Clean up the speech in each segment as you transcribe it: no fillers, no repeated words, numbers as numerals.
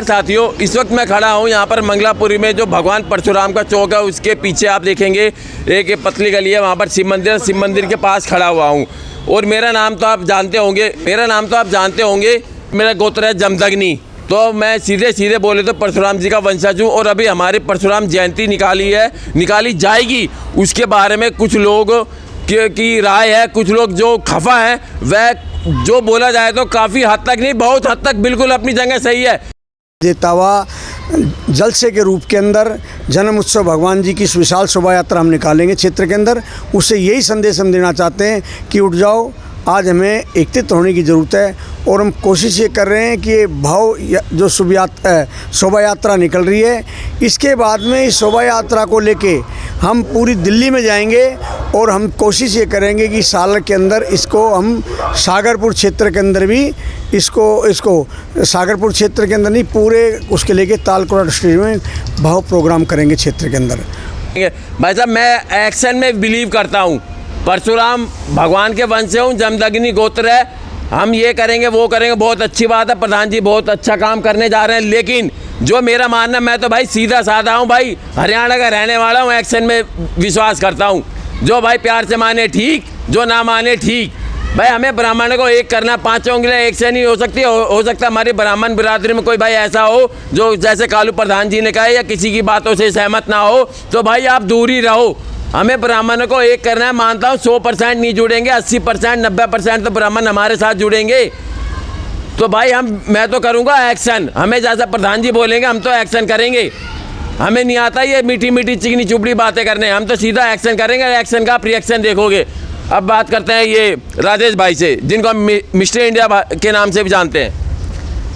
साथियों, इस वक्त मैं खड़ा हूँ यहाँ पर मंगलापुरी में, जो भगवान परशुराम का चौक है उसके पीछे आप देखेंगे एक पतली गली है, वहाँ पर शिव मंदिर के पास खड़ा हुआ हूँ। और मेरा नाम तो आप जानते होंगे, मेरा गोत्र है जमदग्नि। तो मैं सीधे बोले तो परशुराम जी का वंशज हूँ। और अभी हमारी परशुराम जयंती निकाली जाएगी, उसके बारे में कुछ लोग की राय है, कुछ लोग जो खफा है, वह जो बोला जाए तो काफ़ी हद तक नहीं, बहुत हद तक बिल्कुल अपनी जगह सही है। देतावा जलसे के रूप के अंदर जन्म उत्सव भगवान जी की इस विशाल शोभा यात्रा हम निकालेंगे क्षेत्र के अंदर। उससे यही संदेश हम देना चाहते हैं कि उठ जाओ, आज हमें एकत्रित होने की ज़रूरत है। और हम कोशिश ये कर रहे हैं कि ये भाव जो शोभा यात्रा निकल रही है, इसके बाद में इस शोभा यात्रा को लेके हम पूरी दिल्ली में जाएंगे। और हम कोशिश ये करेंगे कि साल के अंदर इसको हम सागरपुर क्षेत्र के अंदर भी इसको सागरपुर क्षेत्र के अंदर नहीं, पूरे उसके लेके तालकोड़ा डिस्ट्रिक्ट में भाव प्रोग्राम करेंगे क्षेत्र के अंदर। भाई साहब, मैं एक्शन में बिलीव करता हूँ। परशुराम भगवान के वंश से हूँ, जमदग्नि गोत्र है। हम ये करेंगे वो करेंगे, बहुत अच्छी बात है, प्रधान जी बहुत अच्छा काम करने जा रहे हैं। लेकिन जो मेरा मानना, मैं तो भाई सीधा साधा हूँ, भाई हरियाणा का रहने वाला हूँ, एक्शन में विश्वास करता हूँ। जो भाई प्यार से माने ठीक, जो ना माने ठीक। भाई हमें ब्राह्मण को एक करना, पांचों उंगलियां एक से नहीं हो सकती। हो सकता है हमारी ब्राह्मण बिरादरी में कोई भाई ऐसा हो जो जैसे कालू प्रधान जी ने कहा, या किसी की बातों से सहमत ना हो, तो भाई आप दूर ही रहो। हमें ब्राह्मणों को एक करना है। मानता हूँ 100% नहीं जुड़ेंगे, 80% 90% तो ब्राह्मण हमारे साथ जुड़ेंगे। तो भाई मैं तो करूँगा एक्शन। हमें जैसा प्रधान जी बोलेंगे हम तो एक्शन करेंगे। हमें नहीं आता ये मीठी चिकनी चुपड़ी बातें करने, हम तो सीधा एक्शन करेंगे। एक्शन का रिएक्शन देखोगे। अब बात करते हैं ये राजेश भाई से, जिनको हम मिस्टर इंडिया के नाम से भी जानते हैं।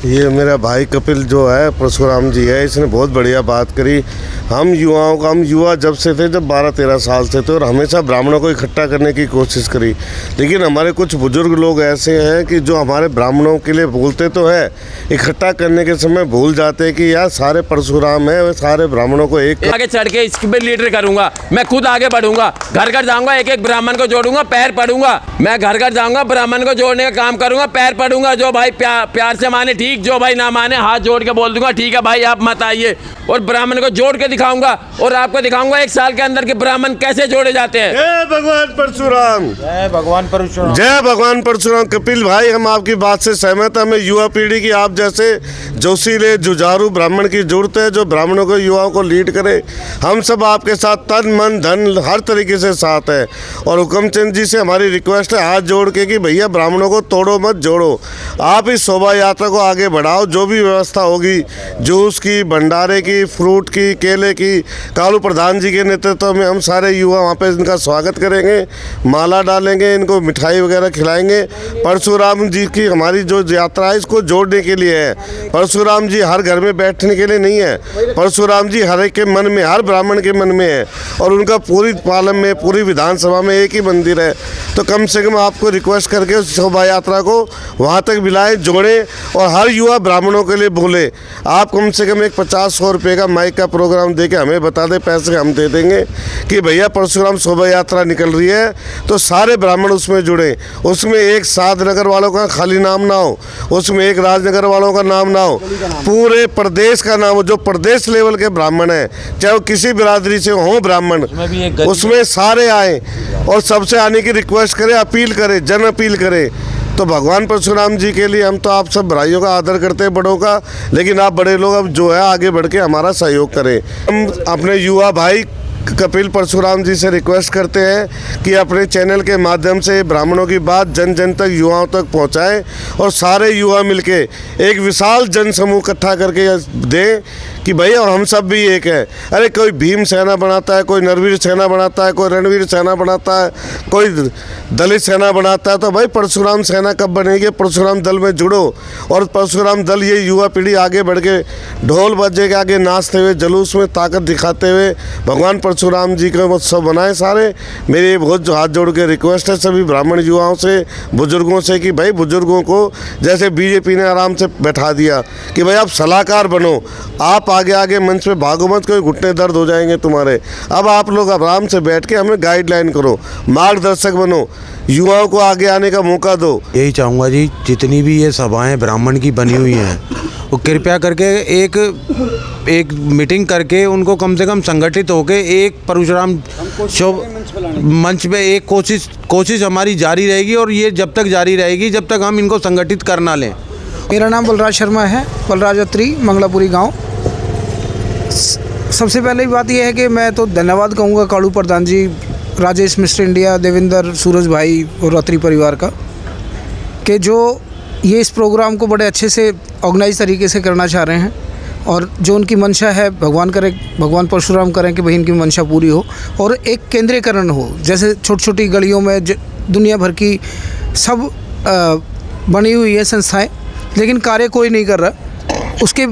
ये मेरा भाई कपिल जो है, परशुराम जी है, इसने बहुत बढ़िया बात करी। हम युवा जब से थे, जब 12-13 साल से थे, और हमेशा ब्राह्मणों को इकट्ठा करने की कोशिश करी। लेकिन हमारे कुछ बुजुर्ग लोग ऐसे हैं कि जो हमारे ब्राह्मणों के लिए बोलते तो है, इकट्ठा करने के समय भूल जाते हैं कि यार सारे परशुराम है, वे सारे ब्राह्मणों को एक आगे चढ़ के इसके पे लीडर करूंगा। मैं खुद आगे बढ़ूंगा, घर घर जाऊंगा, एक ब्राह्मण को जोड़ूंगा, पैर पड़ूंगा। मैं घर घर जाऊंगा, ब्राह्मण को जोड़ने का काम करूंगा, पैर पड़ूंगा। जो भाई प्यार से माने ठीक, जो भाई ना माने हाथ जोड़ के बोल दूंगा ठीक है भाई आप मत आइए। और ब्राह्मण को जोड़ के दिखाऊंगा, और आपको दिखाऊंगा 1 साल के अंदर के ब्राह्मण कैसे जोड़े जाते हैं। जय भगवान परशुराम, जय भगवान परशुराम, जय भगवान परशुराम। कपिल भाई, हम आपकी बात से सहमत हैं। हमें युवा पीढ़ी की आप जैसे जोशीले जुझारू ब्राह्मण की जरूरत है, जो ब्राह्मणों को, युवाओं को लीड करे। हम सब आपके साथ तन मन धन हर तरीके से साथ है। और हुक्मचंद जी से हमारी रिक्वेस्ट है हाथ जोड़ के कि भैया ब्राह्मणों को तोड़ो मत, जोड़ो। आप इस शोभा यात्रा को आगे बढ़ाओ। जो भी व्यवस्था होगी, जूस की, भंडारे की, फ्रूट की, केले की, कालू प्रधान जी के नेतृत्व में हम सारे युवा वहाँ पे इनका स्वागत करेंगे, माला डालेंगे, इनको मिठाई वगैरह खिलाएंगे। परशुराम जी की हमारी जो यात्रा है, इसको जोड़ने के लिए है। परशुराम जी हर घर में बैठने के लिए नहीं है। परशुराम जी हर एक के मन में, हर ब्राह्मण के मन में है। और उनका पूरी पालम में, पूरी विधानसभा में एक ही मंदिर है। तो कम से कम आपको रिक्वेस्ट करके उस शोभा यात्रा को वहाँ तक मिलाएं, जोड़ें, और हर युवा ब्राह्मणों के लिए बोले। आप कम से कम एक 50-100 रुपये का माइक का प्रोग्राम दे के हमें बता दें, पैसे हम दे देंगे कि भैया परशुराम शोभा यात्रा निकल रही है, तो सारे ब्राह्मण उसमें जुड़े। उसमें एक साधनगर वालों का खाली नाम ना हो, उसमें एक राजनगर वालों का नाम ना हो, पूरे प्रदेश का नाम हो। जो प्रदेश लेवल के ब्राह्मण हैं, चाहे वो किसी बिरादरी से हों ब्राह्मण, उसमें सारे आए और सबसे आने की रिक्वेस्ट करें, अपील करें, जन अपील करें। तो भगवान परशुराम जी के लिए हम तो आप सब भाइयों का आदर करते हैं, बड़ों का। लेकिन आप बड़े लोग अब जो है आगे बढ़ के हमारा सहयोग करें। हम अपने युवा भाई कपिल परशुराम जी से रिक्वेस्ट करते हैं कि अपने चैनल के माध्यम से ब्राह्मणों की बात जन जन तक, युवाओं तक पहुंचाएं, और सारे युवा मिलके एक विशाल जन समूह इकट्ठा करके दें कि भैया हम सब भी एक है। अरे कोई भीम सेना बनाता है, कोई नरवीर सेना बनाता है, कोई रणवीर सेना बनाता है, कोई दलित सेना बनाता है, तो भाई परशुराम सेना कब बनेगी? परशुराम दल में जुड़ो। और परशुराम दल, ये युवा पीढ़ी आगे बढ़ के ढोल बजे के आगे नाचते हुए, जुलूस में ताकत दिखाते हुए भगवान परशुराम जी का उत्सव बनाए सारे। मेरी बहुत हाथ जोड़ के रिक्वेस्ट है सभी ब्राह्मण युवाओं से, बुजुर्गों से कि भाई बुजुर्गों को जैसे बीजेपी ने आराम से बैठा दिया कि भाई आप सलाहकार बनो, आप आगे आगे मंच पे भागो मत, कोई घुटने दर्द हो जाएंगे तुम्हारे। अब आप लोग आराम से बैठ के हमें गाइडलाइन करो, मार्गदर्शक बनो, युवाओं को आगे आने का मौका दो। यही चाहूँगा जी, जितनी भी ये सभाएं ब्राह्मण की बनी हुई हैं वो कृपया करके एक मीटिंग करके उनको कम से कम संगठित होकर एक परशुराम मंच पे एक कोशिश हमारी जारी रहेगी, और ये जब तक जारी रहेगी जब तक हम इनको संगठित कर ना लें। मेरा नाम बलराज शर्मा है, बलराज अत्री, मंगलापुरी गांव। सबसे पहले बात यह है कि मैं तो धन्यवाद कहूँगा काड़ू प्रधान जी, राजेश मिस्टर इंडिया, देवेंद्र, सूरज भाई और अत्री परिवार का, कि जो ये इस प्रोग्राम को बड़े अच्छे से ऑर्गेनाइज तरीके से करना चाह रहे हैं, और जो उनकी मंशा है भगवान करे, भगवान परशुराम करें कि भाई इनकी मंशा पूरी हो, और एक केंद्रीकरण हो। जैसे छोटी छोटी गलियों में दुनिया भर की सब बनी हुई है संस्थाएं, लेकिन कार्य कोई नहीं कर रहा। उसके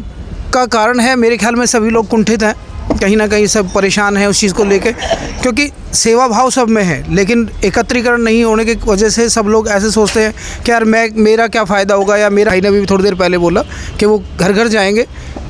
का कारण है मेरे ख्याल में सभी लोग कुंठित हैं, कहीं ना कहीं सब परेशान हैं उस चीज़ को लेके, क्योंकि सेवा भाव सब में है लेकिन एकत्रीकरण नहीं होने की वजह से सब लोग ऐसे सोचते हैं कि यार मेरा क्या फ़ायदा होगा। या मेरा भाई ने भी थोड़ी देर पहले बोला कि वो घर घर जाएंगे,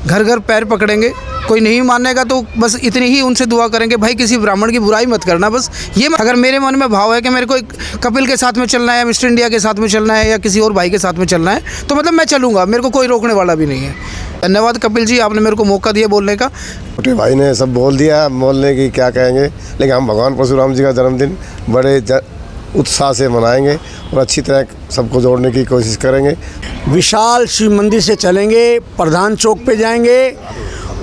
घर घर पैर पकड़ेंगे, कोई नहीं मानेगा तो बस इतनी ही उनसे दुआ करेंगे, भाई किसी ब्राह्मण की बुराई मत करना। बस ये अगर मेरे मन में भाव है कि मेरे को कपिल के साथ में चलना है, मिस्टर इंडिया के साथ में चलना है, या किसी और भाई के साथ में चलना है, तो मतलब मैं चलूँगा, मेरे को कोई रोकने वाला भी नहीं है। धन्यवाद कपिल जी, आपने मेरे को मौका दिया बोलने का। छोटे भाई ने सब बोल दिया, बोलने की क्या कहेंगे, लेकिन हम भगवान परशुराम जी का जन्मदिन बड़े उत्साह से मनाएंगे और अच्छी तरह सबको जोड़ने की कोशिश करेंगे। विशाल शिव मंदिर से चलेंगे, प्रधान चौक पे जाएंगे,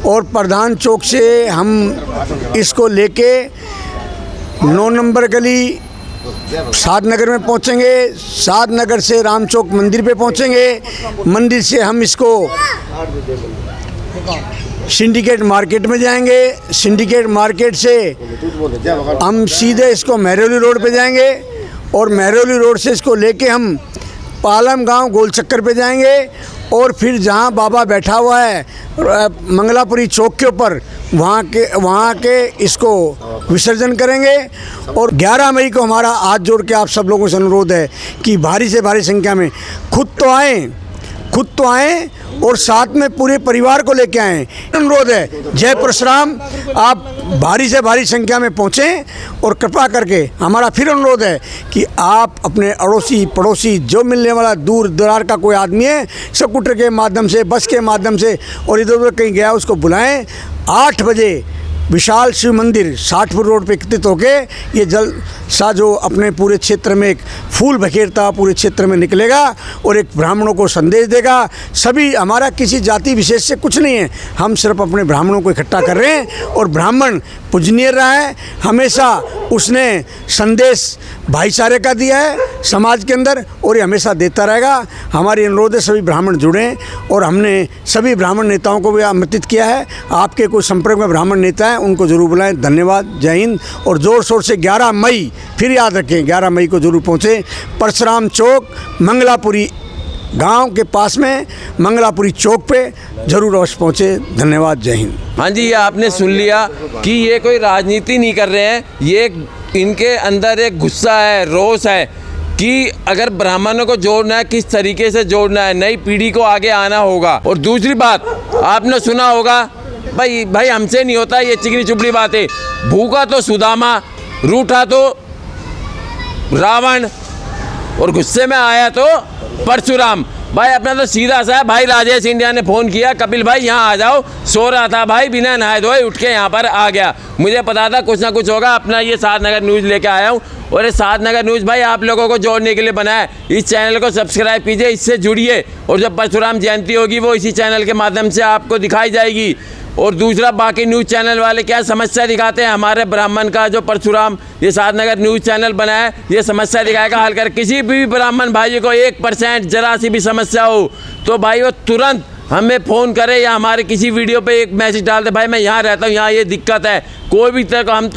और प्रधान चौक से हम इसको लेके 9 नंबर गली साधनगर में पहुंचेंगे, साधनगर से राम चौक मंदिर पे पहुंचेंगे, मंदिर से हम इसको सिंडिकेट मार्केट में जाएंगे, सिंडिकेट मार्केट से हम सीधे इसको महरौली रोड पे जाएंगे, और महरौली रोड से इसको लेके हम पालम गांव गोल चक्कर पे जाएंगे, और फिर जहां बाबा बैठा हुआ है मंगलापुरी चौक के ऊपर, वहाँ के इसको विसर्जन करेंगे। और 11 मई को हमारा हाथ जोड़ के आप सब लोगों से अनुरोध है कि भारी से भारी संख्या में खुद तो आएँ और साथ में पूरे परिवार को लेके आएँ। अनुरोध है, जय परशुराम, आप भारी से भारी संख्या में पहुँचें, और कृपा करके हमारा फिर अनुरोध है कि आप अपने अड़ोसी पड़ोसी जो मिलने वाला दूर दरार का कोई आदमी है, स्कूटर के माध्यम से, बस के माध्यम से और इधर उधर कहीं गया उसको बुलाएं। 8 बजे विशाल शिव मंदिर 60 रोड पे एकत्रित होके ये जल सा जो अपने पूरे क्षेत्र में एक फूल बखेरता पूरे क्षेत्र में निकलेगा और एक ब्राह्मणों को संदेश देगा। सभी, हमारा किसी जाति विशेष से कुछ नहीं है, हम सिर्फ अपने ब्राह्मणों को इकट्ठा कर रहे हैं, और ब्राह्मण पूजनीय रहा है, हमेशा उसने संदेश भाईचारे का दिया है समाज के अंदर, और ये हमेशा देता रहेगा। हमारी अनुरोध है सभी ब्राह्मण जुड़ें, और हमने सभी ब्राह्मण नेताओं को भी आमंत्रित किया है। आपके कोई संपर्क में ब्राह्मण नेता हैं उनको जरूर बुलाएं। धन्यवाद, जय हिंद। और ज़ोर शोर से 11 मई, फिर याद रखें 11 मई को जरूर पहुँचें। परशुराम चौक मंगलापुरी गांव के पास में मंगलापुरी चौक पे जरूर अवश्य पहुँचे। धन्यवाद, जय हिंद। हाँ जी, ये आपने सुन लिया कि ये कोई राजनीति नहीं कर रहे हैं, ये इनके अंदर एक गुस्सा है, रोष है कि अगर ब्राह्मणों को जोड़ना है, किस तरीके से जोड़ना है, नई पीढ़ी को आगे आना होगा। और दूसरी बात आपने सुना होगा, भाई हमसे नहीं होता ये चिकनी चुपड़ी बातें। भूखा तो सुदामा, रूठा तो रावण, और गुस्से में आया तो परशुराम। भाई अपना तो सीधा सा है। भाई राजेश इंडिया ने फ़ोन किया, कपिल भाई यहाँ आ जाओ, सो रहा था भाई, बिना नहाए धोए उठ के यहाँ पर आ गया। मुझे पता था कुछ ना कुछ होगा, अपना ये साधनगर न्यूज़ लेके आया हूँ। और ये साधनगर न्यूज़ भाई आप लोगों को जोड़ने के लिए बना है। इस चैनल को सब्सक्राइब कीजिए, इससे जुड़िए, और जब परशुराम जयंती होगी वो इसी चैनल के माध्यम से आपको दिखाई जाएगी। और दूसरा, बाकी न्यूज़ चैनल वाले क्या समस्या दिखाते हैं, हमारे ब्राह्मण का जो परशुराम ये साधनगर न्यूज़ चैनल बना है, ये समस्या दिखाएगा हल कर। किसी भी ब्राह्मण भाई को 1% जरा सी भी समस्या हो तो भाई वो तुरंत हमें फ़ोन करे या हमारे किसी वीडियो पे एक मैसेज डाल दे, भाई मैं यहाँ रहता हूँ, यहाँ ये दिक्कत है, कोई भी तक हम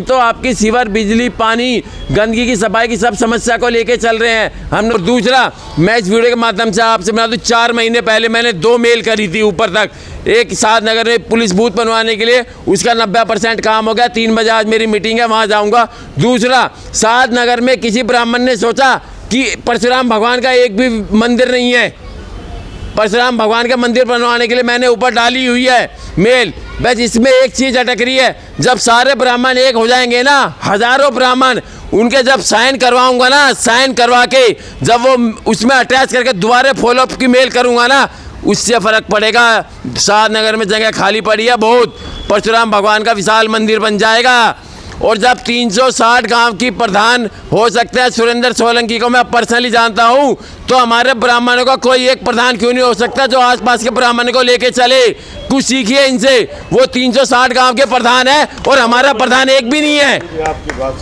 तो आपकी सीवर, बिजली, पानी, गंदगी की सफाई की सब समस्या को लेके चल रहे हैं हम। और दूसरा, मैं इस वीडियो के माध्यम से आपसे बता दूँ, 4 महीने पहले मैंने 2 मेल करी थी ऊपर तक, एक शादनगर में पुलिस बूथ बनवाने के लिए, उसका 90% काम हो गया। 3 बजे आज मेरी मीटिंग है, वहाँ जाऊँगा। दूसरा, शादनगर में किसी ब्राह्मण ने सोचा कि परशुराम भगवान का एक भी मंदिर नहीं है, परशुराम भगवान का मंदिर बनवाने के लिए मैंने ऊपर डाली हुई है मेल। बस इसमें एक चीज़ अटक रही है, जब सारे ब्राह्मण एक हो जाएंगे ना, हज़ारों ब्राह्मण, उनके जब साइन करवाऊंगा ना, साइन करवा के जब वो उसमें अटैच करके दोबारा फॉलोअप की मेल करूंगा ना, उससे फ़र्क पड़ेगा। शादनगर में जगह खाली पड़ी है बहुत, परशुराम भगवान का विशाल मंदिर बन जाएगा। और जब 360 गांव की प्रधान हो सकते हैं सुरेंद्र सोलंकी को मैं पर्सनली जानता हूं, तो हमारे ब्राह्मणों का कोई एक प्रधान क्यों नहीं हो सकता जो आसपास के ब्राह्मणों को लेके चले? कुछ सीखिए इनसे। वो 360 गांव के प्रधान है और हमारा प्रधान एक भी नहीं है।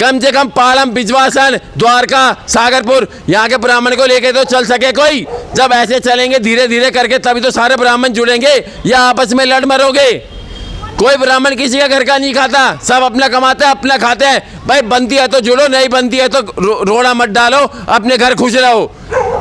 कम से कम पालम, बिजवासन, द्वारका, सागरपुर, यहाँ के ब्राह्मण को लेके तो चल सके कोई। जब ऐसे चलेंगे धीरे धीरे करके तभी तो सारे ब्राह्मण जुड़ेंगे, या आपस में लड़ मरोगे। कोई ब्राह्मण किसी का घर का नहीं खाता, सब अपना कमाते हैं, अपना खाते हैं। भाई बनती है तो जुड़ो, नहीं बनती है तो रोड़ा मत डालो, अपने घर खुश रहो।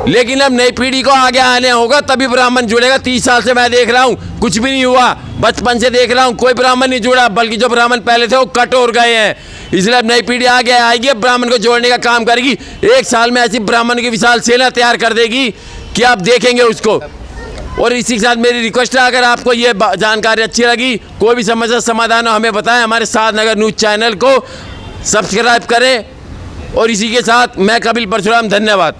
लेकिन अब नई पीढ़ी को आगे आने होगा तभी ब्राह्मण जुड़ेगा। 30 साल से मैं देख रहा हूँ, कुछ भी नहीं हुआ। बचपन से देख रहा हूँ, कोई ब्राह्मण नहीं जुड़ा, बल्कि जो ब्राह्मण पहले थे वो कट हो गए हैं। इसलिए अब नई पीढ़ी आगे आएगी, ब्राह्मण को जोड़ने का काम करेगी। 1 साल में ऐसी ब्राह्मण की विशाल सेना तैयार कर देगी कि आप देखेंगे उसको। और इसी के साथ मेरी रिक्वेस्ट है, अगर आपको ये जानकारी अच्छी लगी, कोई भी समस्या समाधान हो हमें बताएं। हमारे शादनगर न्यूज़ चैनल को सब्सक्राइब करें। और इसी के साथ मैं कपिल परशुराम, धन्यवाद।